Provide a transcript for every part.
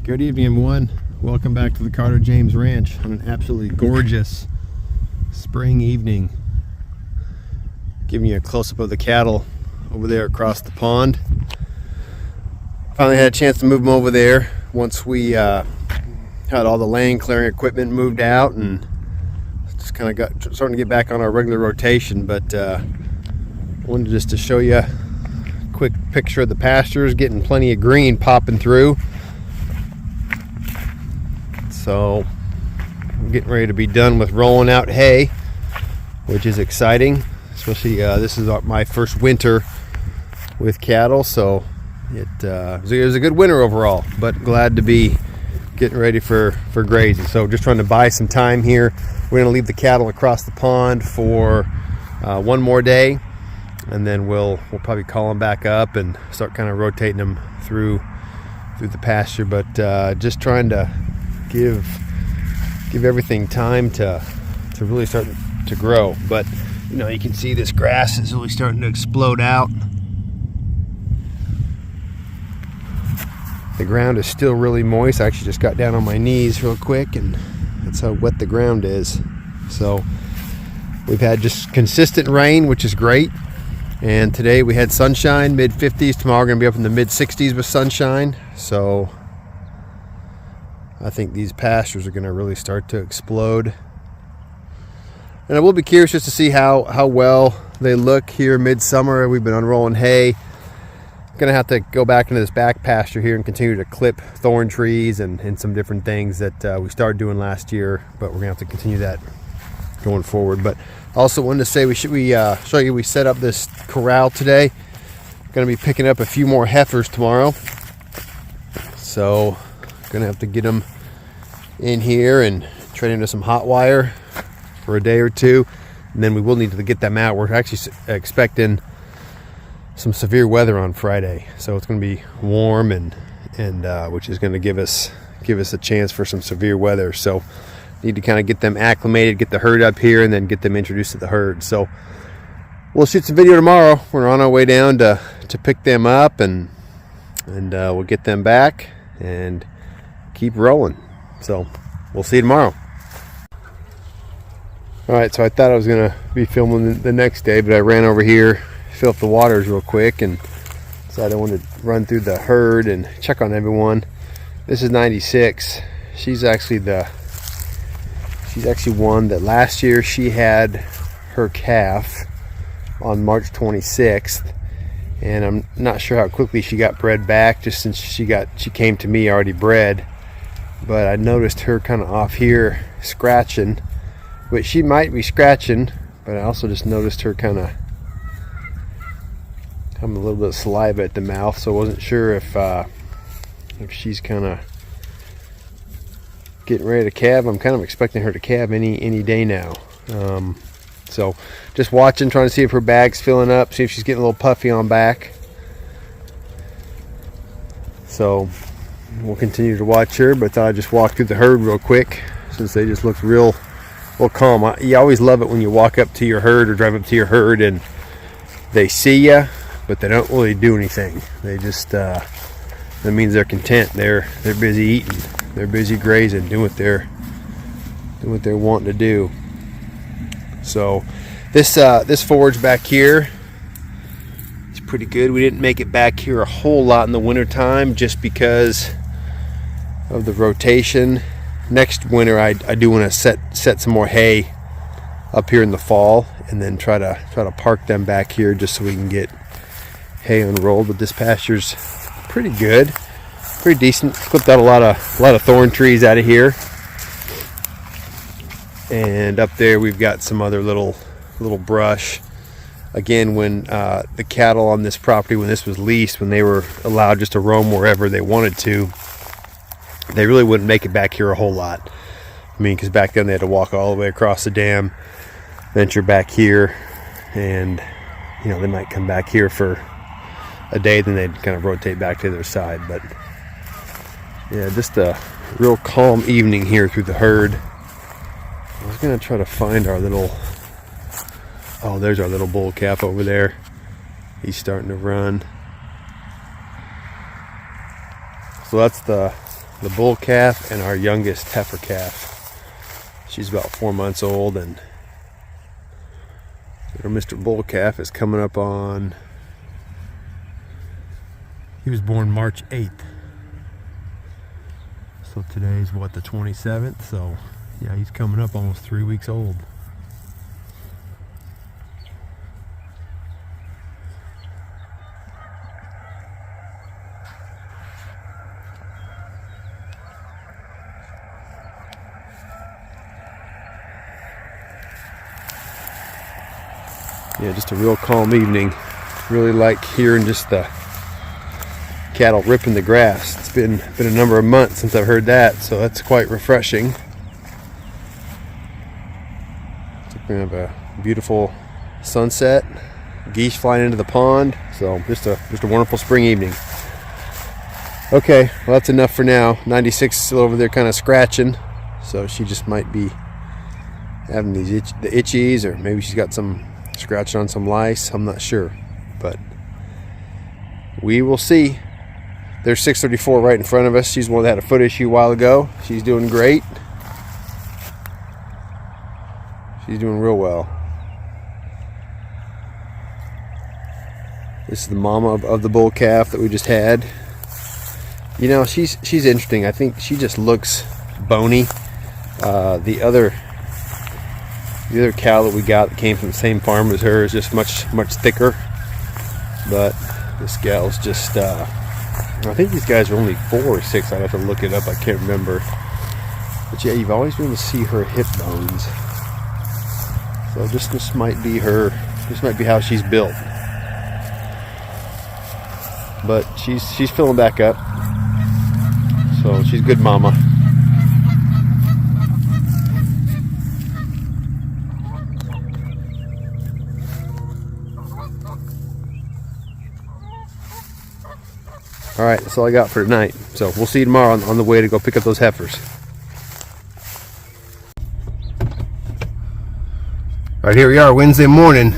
Good evening, everyone. Welcome back to the Carter James Ranch on an absolutely gorgeous spring evening. Giving you a close-up of the cattle over there across the pond. Finally had a chance to move them over there once we had all the land clearing equipment moved out, and just kind of got starting to get back on our regular rotation. But wanted just to show you a quick picture of the pastures, getting plenty of green popping through. So I'm getting ready to be done with rolling out hay, which is exciting. Especially this is my first winter with cattle, so it was a good winter overall. But glad to be getting ready for grazing. So just trying to buy some time here. We're going to leave the cattle across the pond for one more day, and then we'll probably call them back up and start kind of rotating them through the pasture. But just trying to give everything time to really start to grow. But you know, you can see this grass is really starting to explode out. The ground is still really moist. I actually just got down on my knees real quick, and that's how wet the ground is. So we've had just consistent rain, which is great. And today we had sunshine, mid-50s. Tomorrow we're going to be up in the mid-60s with sunshine. So I think these pastures are going to really start to explode. And I will be curious just to see how well they look here midsummer. We've been unrolling hay. Going to have to go back into this back pasture here and continue to clip thorn trees and some different things that we started doing last year. But we're going to have to continue that going forward. But also wanted to say we show you we set up this corral today. Going to be picking up a few more heifers tomorrow. So gonna have to get them in here and trade into some hot wire for a day or two, and then we will need to get them out. We're actually expecting some severe weather on Friday, so it's going to be warm and which is going to give us a chance for some severe weather. So need to kind of get them acclimated, get the herd up here, and then get them introduced to the herd. So we'll shoot some video tomorrow. We're on our way down to pick them up, and we'll get them back and keep rolling. So we'll see you tomorrow. Alright, so I thought I was gonna be filming the next day, but I ran over here, fill up the waters real quick, and decided I wanted to run through the herd and check on everyone. This is 96. She's actually one that last year she had her calf on March 26th. And I'm not sure how quickly she got bred back, just since she came to me already bred. But I noticed her kind of off here scratching, which she might be scratching, but I also just noticed her kind of having a little bit of saliva at the mouth, so I wasn't sure if she's kind of getting ready to calve. I'm kind of expecting her to calve any day now. So just watching, trying to see if her bag's filling up, see if she's getting a little puffy on back. So we'll continue to watch her, but thought I'd just walk through the herd real quick since they just look real calm. You always love it when you walk up to your herd or drive up to your herd and they see you, but they don't really do anything. They just that means they're content. They're busy eating. They're busy grazing, doing what they're wanting to do. So this forage back here is pretty good. We didn't make it back here a whole lot in the winter time just because of the rotation. Next winter I do want to set some more hay up here in the fall, and then try to park them back here just so we can get hay unrolled. But this pasture's pretty good, pretty decent. Clipped out a lot of thorn trees out of here. And up there we've got some other little brush. Again, when the cattle on this property, when this was leased, when they were allowed just to roam wherever they wanted to, they really wouldn't make it back here a whole lot. I mean, because back then they had to walk all the way across the dam, venture back here, and you know, they might come back here for a day, then they'd kind of rotate back to their side. But yeah, just a real calm evening here through the herd. I was going to try to find our little, oh, there's our little bull calf over there. He's starting to run. So that's the the bull calf and our youngest heifer calf. She's about 4 months old, and little Mr. Bull Calf is coming up on, he was born March 8th. So today's what, the 27th? So yeah, he's coming up almost 3 weeks old. Yeah, just a real calm evening. Really like hearing just the cattle ripping the grass. It's been a number of months since I've heard that, so that's quite refreshing. We have a beautiful sunset, geese flying into the pond, so just a wonderful spring evening. Okay, well that's enough for now. 96 is still over there kind of scratching, so she just might be having the itchies, or maybe she's got some scratching on some lice. I'm not sure, but we will see. There's 634 right in front of us. She's the one that had a foot issue a while ago. She's doing great. She's doing real well. This is the mama of the bull calf that we just had. You know, she's interesting. I think she just looks bony. The other cow that we got that came from the same farm as her is just much thicker. But this gal's just, I think these guys are only 4 or 6. I'd have to look it up. I can't remember. But yeah, you've always been able to see her hip bones. So this might be her. This might be how she's built. But she's filling back up. So she's a good mama. All right, that's all I got for tonight. So we'll see you tomorrow on the way to go pick up those heifers. All right, here we are, Wednesday morning.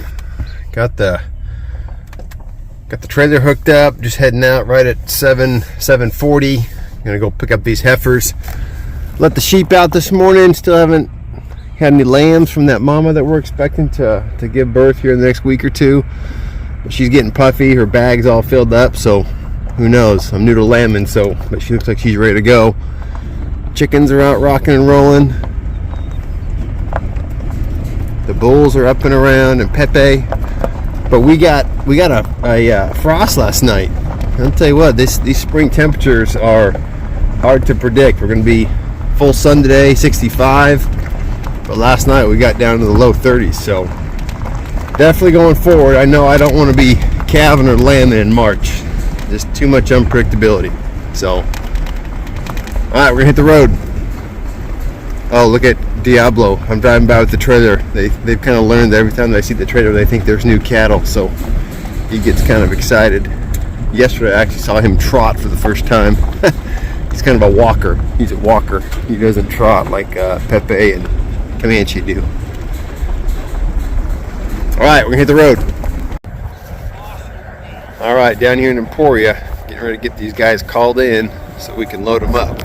Got the trailer hooked up. Just heading out right at 7:40. Gonna go pick up these heifers. Let the sheep out this morning. Still haven't had any lambs from that mama that we're expecting to give birth here in the next week or two. But she's getting puffy. Her bag's all filled up, so who knows? I'm new to lambing, but she looks like she's ready to go. Chickens are out rocking and rolling. The bulls are up and around, and Pepe. But we got a frost last night. I'll tell you what, these spring temperatures are hard to predict. We're going to be full sun today, 65. But last night we got down to the low 30s. So definitely going forward, I know I don't want to be calving or lambing in March. Just too much unpredictability. So, all right, we're gonna hit the road. Oh, look at Diablo. I'm driving by with the trailer. They've kind of learned that every time they see the trailer, they think there's new cattle. So he gets kind of excited. Yesterday, I actually saw him trot for the first time. He's kind of a walker. He's a walker. He doesn't trot like Pepe and Comanche do. All right, we're gonna hit the road. All right, down here in Emporia, getting ready to get these guys called in so we can load them up.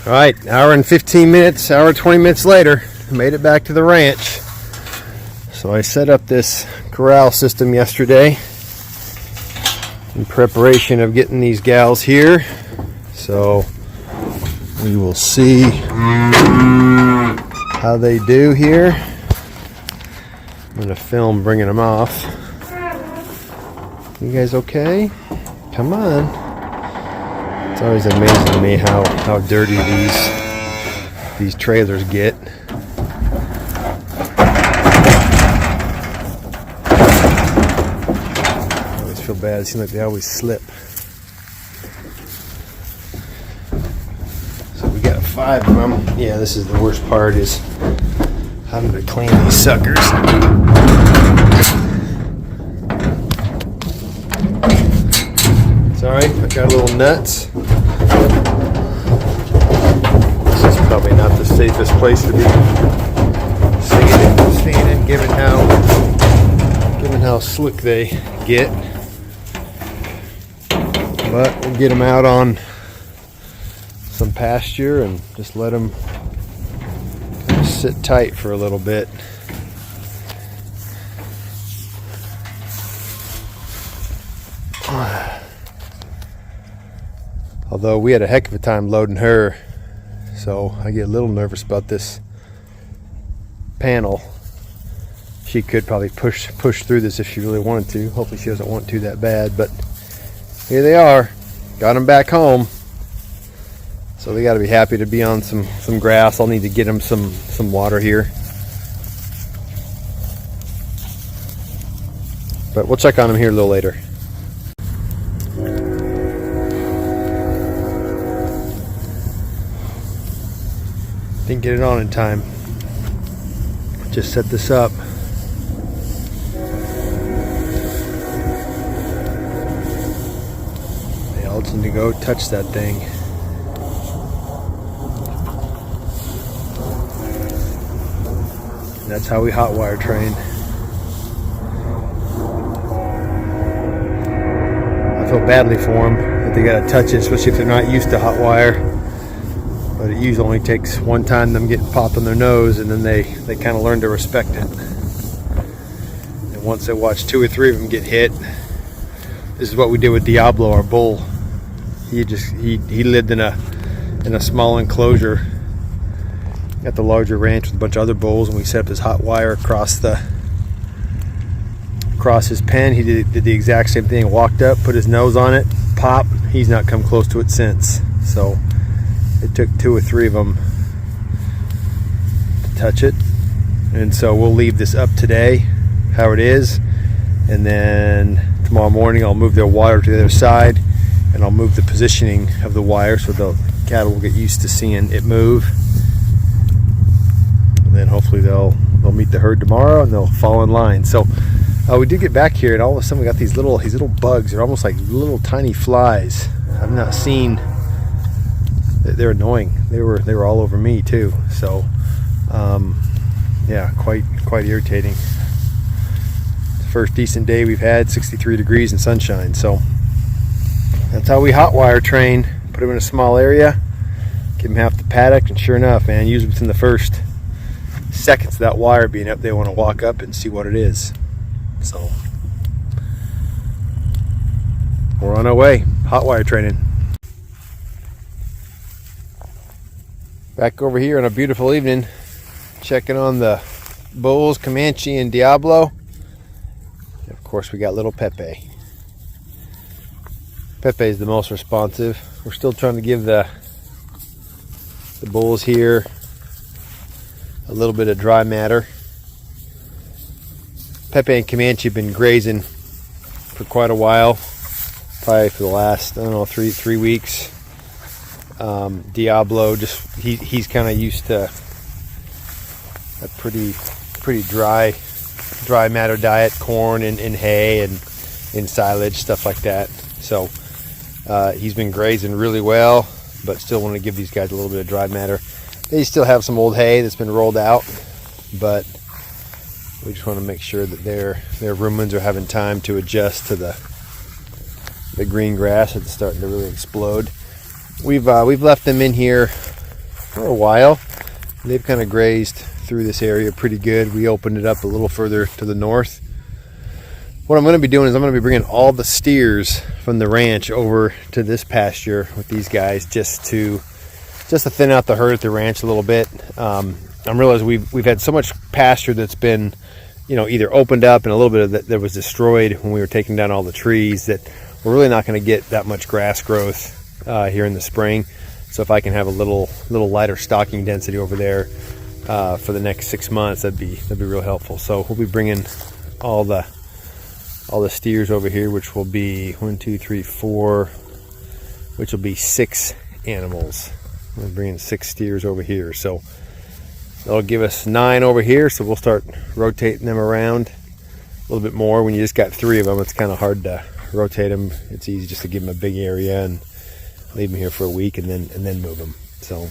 All right, hour and 15 minutes, hour and 20 minutes later, made it back to the ranch. So I set up this corral system yesterday in preparation of getting these gals here. So we will see how they do here. I'm gonna film bringing them off. You guys okay? Come on. It's always amazing to me how dirty these trailers get. I always feel bad. It seems like they always slip. So we got 5 of them. Yeah, this is the worst part, is having to clean these suckers. It's alright, I got a little nuts. This is probably not the safest place to be seeing it, given how how slick they get. But we'll get them out on some pasture and just let them kind of sit tight for a little bit. Although we had a heck of a time loading her, so I get a little nervous about this panel. She could probably push through this if she really wanted to. Hopefully she doesn't want to that bad, but here they are. Got them back home. So they got to be happy to be on some grass. I'll need to get them some water here. But we'll check on them here a little later. Didn't get it on in time. Just set this up. They all need to go touch that thing. And that's how we hot wire train. I feel badly for them that they gotta touch it, especially if they're not used to hot wire. But it usually only takes one time them getting popped on their nose, and then they kind of learn to respect it. And once they watch 2 or 3 of them get hit, this is what we did with Diablo, our bull. He lived in a small enclosure at the larger ranch with a bunch of other bulls, and we set up this hot wire across his pen. He did the exact same thing. Walked up, put his nose on it, pop. He's not come close to it since. So it took 2 or 3 of them to touch it. And so we'll leave this up today, how it is. And then tomorrow morning I'll move their wire to the other side, and I'll move the positioning of the wire so the cattle will get used to seeing it move. And then hopefully they'll meet the herd tomorrow and they'll fall in line. So we did get back here, and all of a sudden we got these little bugs. They're almost like little tiny flies. I've not seen. They're annoying. They were all over me too. So yeah, quite irritating. It's the first decent day we've had, 63 degrees and sunshine. So that's how we hot wire train. Put them in a small area, give them half the paddock, and sure enough, man, usually within the first seconds of that wire being up, they want to walk up and see what it is. So we're on our way, hot wire training. Back over here on a beautiful evening, checking on the bulls, Comanche and Diablo. And of course we got little Pepe. Pepe is the most responsive. We're still trying to give the bulls here a little bit of dry matter. Pepe and Comanche have been grazing for quite a while, probably for the last, I don't know, three weeks. Diablo, just he's kind of used to a pretty dry matter diet, corn and hay and silage, stuff like that. So he's been grazing really well, but still want to give these guys a little bit of dry matter. They still have some old hay that's been rolled out, but we just want to make sure that their rumens are having time to adjust to the green grass that's starting to really explode. We've left them in here for a while. They've kind of grazed through this area pretty good. We opened it up a little further to the north. What I'm going to be doing is I'm going to be bringing all the steers from the ranch over to this pasture with these guys just to thin out the herd at the ranch a little bit. I'm realizing we've had so much pasture that's been, either opened up and a little bit of that was destroyed when we were taking down all the trees, that we're really not going to get that much grass growth here in the spring. So if I can have a little lighter stocking density over there for the next 6 months, that'd be real helpful. So we'll be bringing all the steers over here, which will be 1, 2, 3, 4, which will be 6 animals. We're bringing 6 steers over here, so that'll give us 9 over here. So we'll start rotating them around a little bit more. When you just got 3 of them, it's kind of hard to rotate them. It's easy just to give them a big area and leave them here for a week and then move them. So,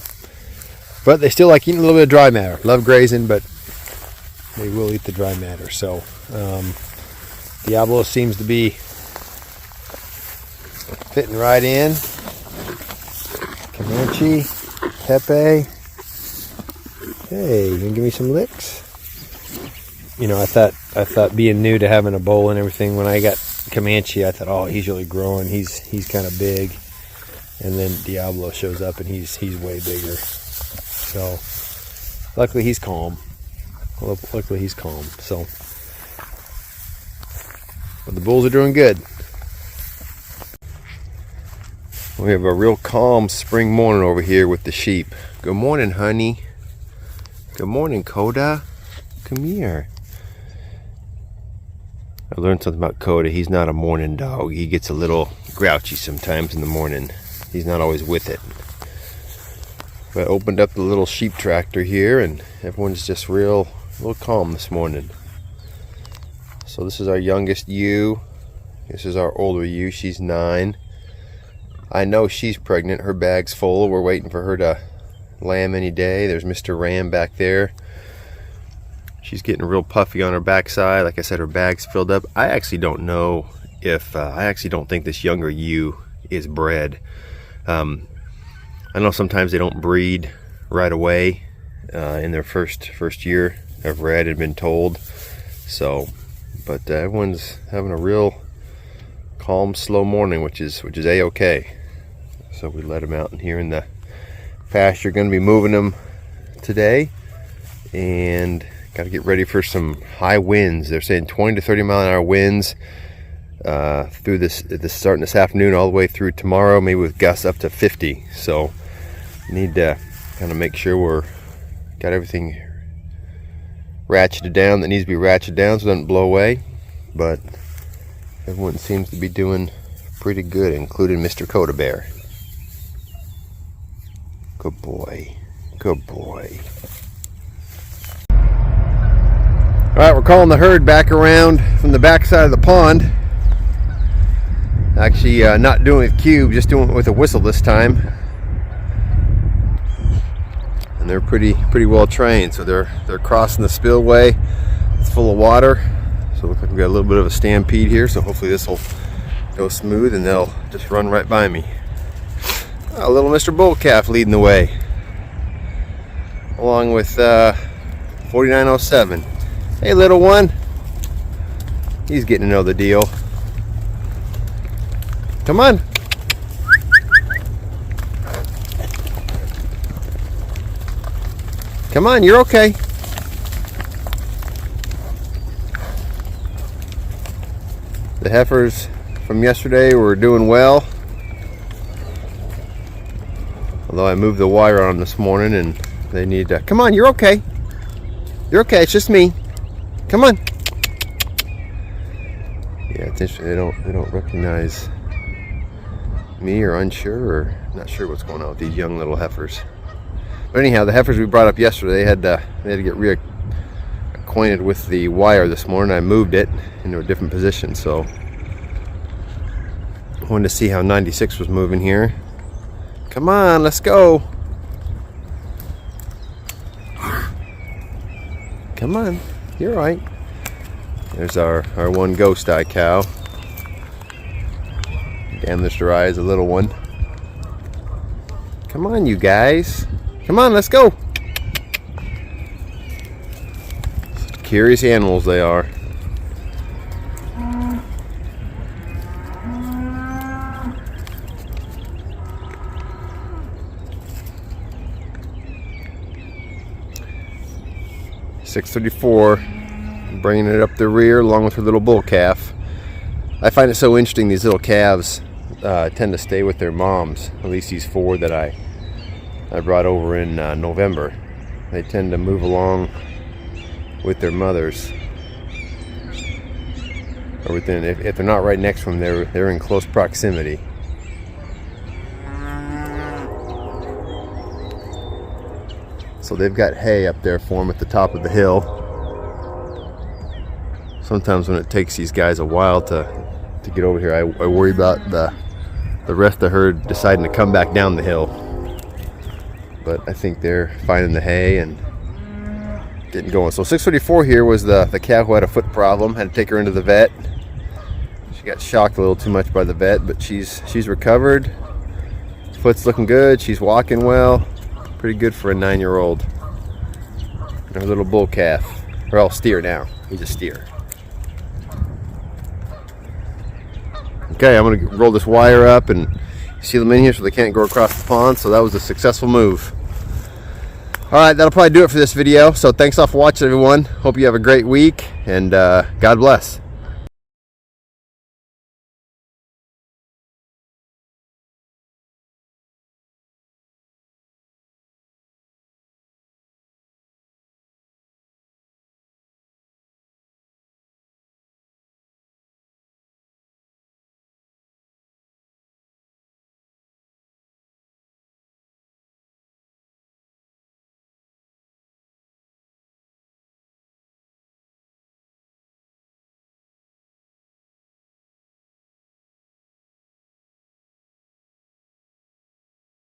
but they still like eating a little bit of dry matter. Love grazing, but they will eat the dry matter. So Diablo seems to be fitting right in. Comanche, Pepe. Hey, you gonna give me some licks? You know, I thought being new to having a bull and everything, when I got Comanche, I thought, oh, he's really growing. He's kind of big. And then Diablo shows up and he's way bigger. So luckily he's calm. Luckily he's calm. So, but the bulls are doing good. We have a real calm spring morning over here with the sheep. Good morning, honey. Good morning, Coda. Come here. I learned something about Coda. He's not a morning dog. He gets a little grouchy sometimes in the morning. He's not always with it. But I opened up the little sheep tractor here, and everyone's just real calm this morning. So this is our youngest ewe. This is our older ewe. She's 9. I know she's pregnant. Her bag's full. We're waiting for her to lamb any day. There's Mr. Ram back there. She's getting real puffy on her backside. Like I said, her bag's filled up. I actually don't know if I actually don't think this younger ewe is bred. I know sometimes they don't breed right away in their first year. I've read and been told. So, but everyone's having a real calm, slow morning, which is a-okay. So we let them out in here in the pasture. Going to be moving them today, and got to get ready for some high winds. They're saying 20 to 30 mile an hour winds through this starting this afternoon all the way through tomorrow, maybe with gusts up to 50. So need to kind of make sure we're got everything ratcheted down that needs to be ratcheted down so it doesn't blow away. But everyone seems to be doing pretty good, including Mr. Coda Bear. Good boy. Good boy. Alright, we're calling the herd back around from the back side of the pond. Actually, not doing it with cube, just doing it with a whistle this time. And they're pretty well trained. So they're crossing the spillway. It's full of water. So it looks like we got a little bit of a stampede here. So hopefully this will go smooth and they'll just run right by me. A little Mr. Bull Calf leading the way, along with 4907. Hey, little one. He's getting to know the deal. Come on. Come on, you're okay. The heifers from yesterday were doing well. Although I moved the wire on them this morning and they need to... Come on, you're okay. You're okay, it's just me. Come on. Yeah, it's interesting. They don't recognize me, or unsure, or not sure what's going on with these young little heifers. But anyhow, the heifers we brought up yesterday, they had to get reacquainted with the wire this morning. I moved it into a different position, so I wanted to see how 96 was moving here. Come on, let's go. Come on, you're right. There's our one ghost eye cow. Damaged her eye is a little one. Come on, you guys. Come on, let's go. Curious animals they are. .634, bringing it up the rear along with her little bull calf. I find it so interesting, these little calves tend to stay with their moms. At least these 4 that I brought over in November. They tend to move along with their mothers. Or within, if they're not right next to them, they're in close proximity. So they've got hay up there for them at the top of the hill. Sometimes when it takes these guys a while to get over here, I worry about the rest of the herd deciding to come back down the hill. But I think they're finding the hay and getting going. So 634 here was the cow who had a foot problem. Had to take her into the vet. got shocked a little too much by the vet, but she's recovered. Foot's looking good. She's walking well. Pretty good for a 9-year-old. Our little bull calf, or all steer now. He's a steer. Okay, I'm gonna roll this wire up and seal them in here so they can't go across the pond. So that was a successful move. All right, that'll probably do it for this video. So thanks all for watching, everyone. Hope you have a great week, and God bless.